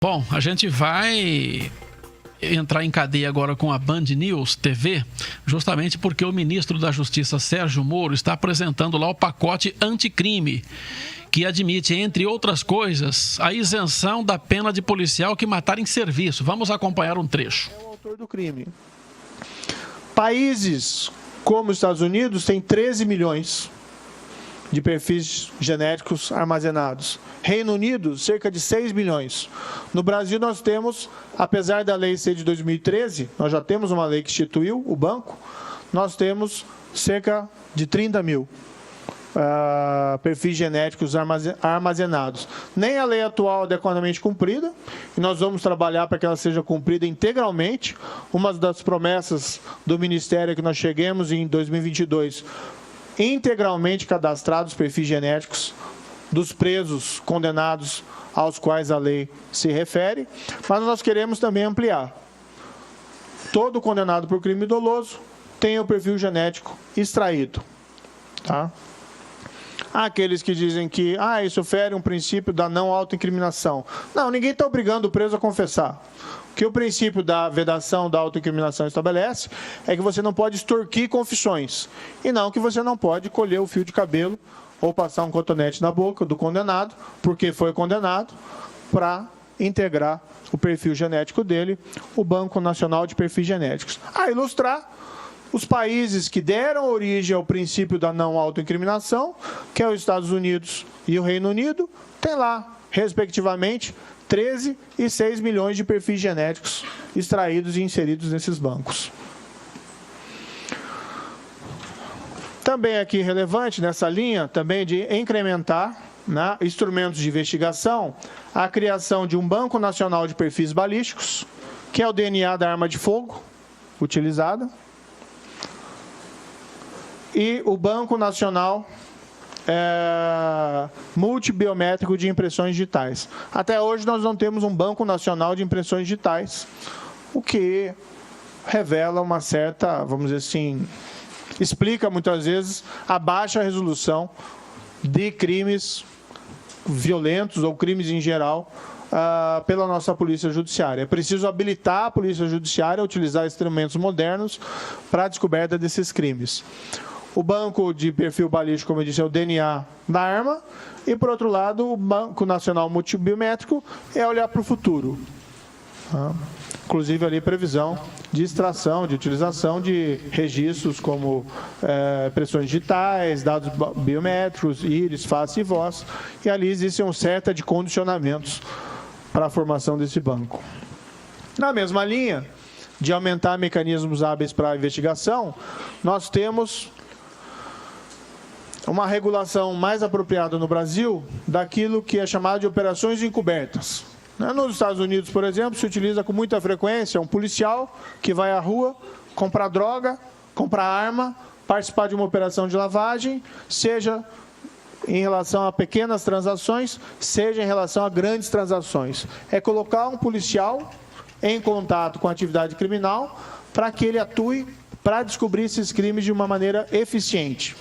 Bom, a gente vai entrar em cadeia agora com a Band News TV, justamente porque o ministro da Justiça, Sérgio Moro, está apresentando lá o pacote anticrime, que admite, entre outras coisas, a isenção da pena de policial que matar em serviço. Vamos acompanhar um trecho. É o autor do crime. Países como os Estados Unidos têm 13 milhões de perfis genéticos armazenados. Reino Unido, cerca de 6 milhões. No Brasil, nós temos, apesar da lei ser de 2013, nós já temos uma lei que instituiu o banco, nós temos cerca de 30 mil perfis genéticos armazenados. Nem a lei atual é adequadamente cumprida, e nós vamos trabalhar para que ela seja cumprida integralmente. Uma das promessas do Ministério é que nós cheguemos em 2022 integralmente cadastrados perfis genéticos dos presos condenados aos quais a lei se refere, mas nós queremos também ampliar. Todo condenado por crime doloso tem o perfil genético extraído. Tá? Há aqueles que dizem que isso fere um princípio da não autoincriminação. Não, ninguém está obrigando o preso a confessar. O que o princípio da vedação da autoincriminação estabelece é que você não pode extorquir confissões, e não que você não pode colher o fio de cabelo ou passar um cotonete na boca do condenado, porque foi condenado, para integrar o perfil genético dele, o Banco Nacional de Perfis Genéticos. A ilustrar, os países que deram origem ao princípio da não autoincriminação, que é os Estados Unidos e o Reino Unido, tem lá, respectivamente, 13 e 6 milhões de perfis genéticos extraídos e inseridos nesses bancos. Também aqui relevante nessa linha, também de incrementar instrumentos de investigação, a criação de um Banco Nacional de Perfis Balísticos, que é o DNA da arma de fogo utilizada, e o Banco Nacional multibiométrico de impressões digitais. Até hoje nós não temos um Banco Nacional de Impressões Digitais, o que revela uma certa, vamos dizer assim, explica muitas vezes a baixa resolução de crimes violentos ou crimes em geral pela nossa Polícia Judiciária. É preciso habilitar a Polícia Judiciária a utilizar instrumentos modernos para a descoberta desses crimes. O banco de perfil balístico, como eu disse, é o DNA da arma. E, por outro lado, o Banco Nacional Multibiométrico é olhar para o futuro. Inclusive, ali, previsão de extração, de utilização de registros como impressões digitais, dados biométricos, íris, face e voz. E ali existe um certo de condicionamentos para a formação desse banco. Na mesma linha de aumentar mecanismos hábeis para a investigação, nós temos uma regulação mais apropriada no Brasil daquilo que é chamado de operações encobertas. Nos Estados Unidos, por exemplo, se utiliza com muita frequência um policial que vai à rua comprar droga, comprar arma, participar de uma operação de lavagem, seja em relação a pequenas transações, seja em relação a grandes transações. É colocar um policial em contato com a atividade criminal para que ele atue para descobrir esses crimes de uma maneira eficiente.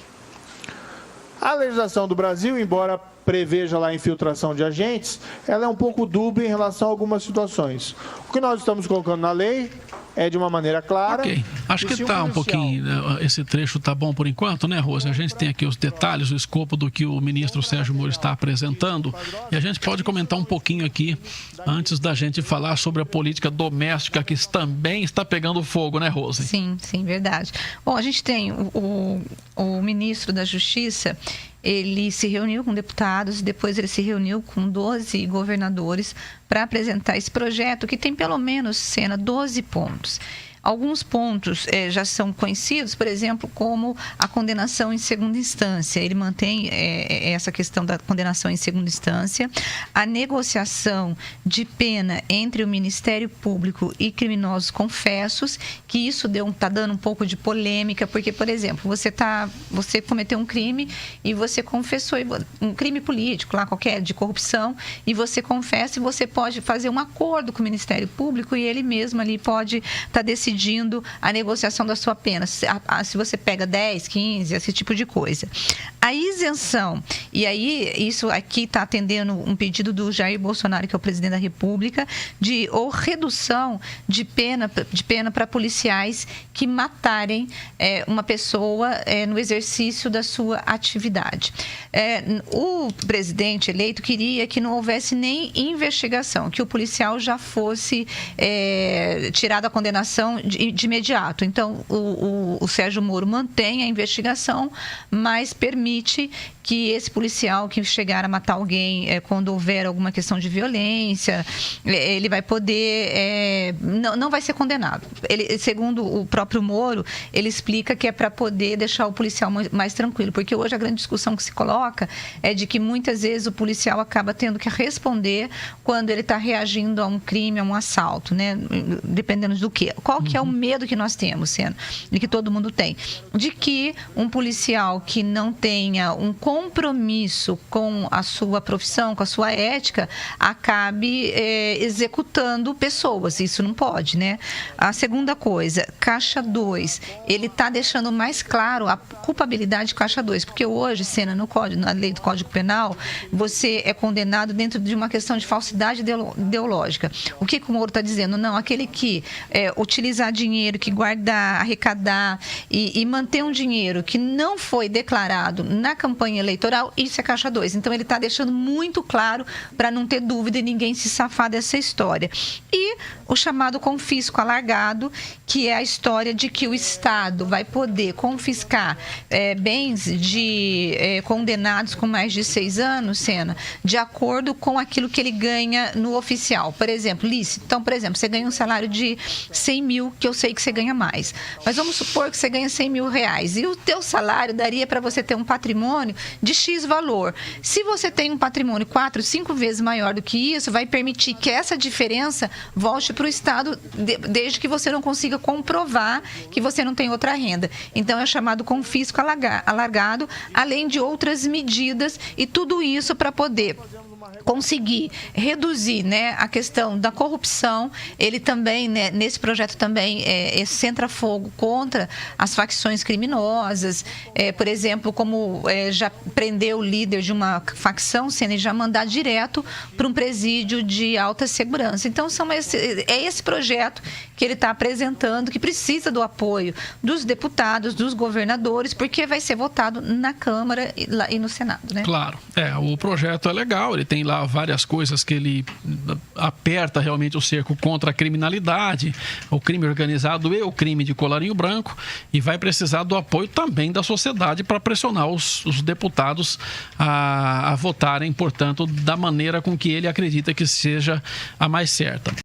A legislação do Brasil, embora preveja lá a infiltração de agentes, ela é um pouco dúbia em relação a algumas situações. O que nós estamos colocando na lei é de uma maneira clara. Ok, acho que está um pouquinho, esse trecho está bom por enquanto, né, Rose? A gente tem aqui os detalhes, o escopo do que o ministro Sérgio Moro está apresentando, e a gente pode comentar um pouquinho aqui, antes da gente falar sobre a política doméstica, que também está pegando fogo, né, Rose? Sim, verdade. Bom, a gente tem o ministro da Justiça. Ele se reuniu com deputados e depois ele se reuniu com 12 governadores para apresentar esse projeto que tem pelo menos, Sena, 12 pontos. Alguns pontos já são conhecidos, por exemplo, como a condenação em segunda instância. Ele mantém essa questão da condenação em segunda instância, a negociação de pena entre o Ministério Público e criminosos confessos, que isso está dando um pouco de polêmica, porque, por exemplo, você cometeu um crime e você confessou, um crime político, lá qualquer, de corrupção, e você confessa e você pode fazer um acordo com o Ministério Público e ele mesmo ali pode estar decidindo pedindo a negociação da sua pena, se você pega 10, 15, esse tipo de coisa. A isenção, e aí isso aqui está atendendo um pedido do Jair Bolsonaro, que é o presidente da República, ou redução de pena para policiais que matarem uma pessoa no exercício da sua atividade. O presidente eleito queria que não houvesse nem investigação, que o policial já fosse tirado a condenação de imediato. Então, o Sérgio Moro mantém a investigação, mas permite que esse policial que chegar a matar alguém quando houver alguma questão de violência, ele vai poder, não vai ser condenado. Segundo o próprio Moro, ele explica que é para poder deixar o policial mais tranquilo, porque hoje a grande discussão que se coloca é de que muitas vezes o policial acaba tendo que responder quando ele está reagindo a um crime, a um assalto, né? Dependendo do quê. Qual que é o medo que nós temos, Sena, e que todo mundo tem? De que um policial que não tenha um compromisso com a sua profissão, com a sua ética, acabe executando pessoas. Isso não pode, né? A segunda coisa, Caixa 2, ele está deixando mais claro a culpabilidade de Caixa 2, porque hoje, Sena, na lei do Código Penal, você é condenado dentro de uma questão de falsidade ideológica. O que o Moro está dizendo? Não, aquele que utilizar dinheiro, que guardar, arrecadar e manter um dinheiro que não foi declarado na campanha eleitoral, isso é Caixa 2. Então, ele está deixando muito claro para não ter dúvida e ninguém se safar dessa história. E o chamado confisco alargado, que é a história de que o Estado vai poder confiscar bens de condenados com mais de 6 anos, Sena, de acordo com aquilo que ele ganha no oficial. Por exemplo, lícito. Então, por exemplo, você ganha um salário de 100 mil, que eu sei que você ganha mais. Mas vamos supor que você ganha 100 mil reais. E o teu salário daria para você ter um patrimônio de X valor. Se você tem um patrimônio 4, 5 vezes maior do que isso, vai permitir que essa diferença volte para o Estado, desde que você não consiga comprovar que você não tem outra renda. Então, é chamado confisco alargado, além de outras medidas, e tudo isso para poder conseguir reduzir, né, a questão da corrupção. Ele também, né, nesse projeto também centra fogo contra as facções criminosas, por exemplo, como já prendeu o líder de uma facção, sendo já mandar direto para um presídio de alta segurança. Então, esse projeto que ele está apresentando, que precisa do apoio dos deputados, dos governadores, porque vai ser votado na Câmara e no Senado, né? Claro, o projeto é legal, ele tem lá várias coisas que ele aperta realmente o cerco contra a criminalidade, o crime organizado e o crime de colarinho branco, e vai precisar do apoio também da sociedade para pressionar os deputados a votarem, portanto, da maneira com que ele acredita que seja a mais certa.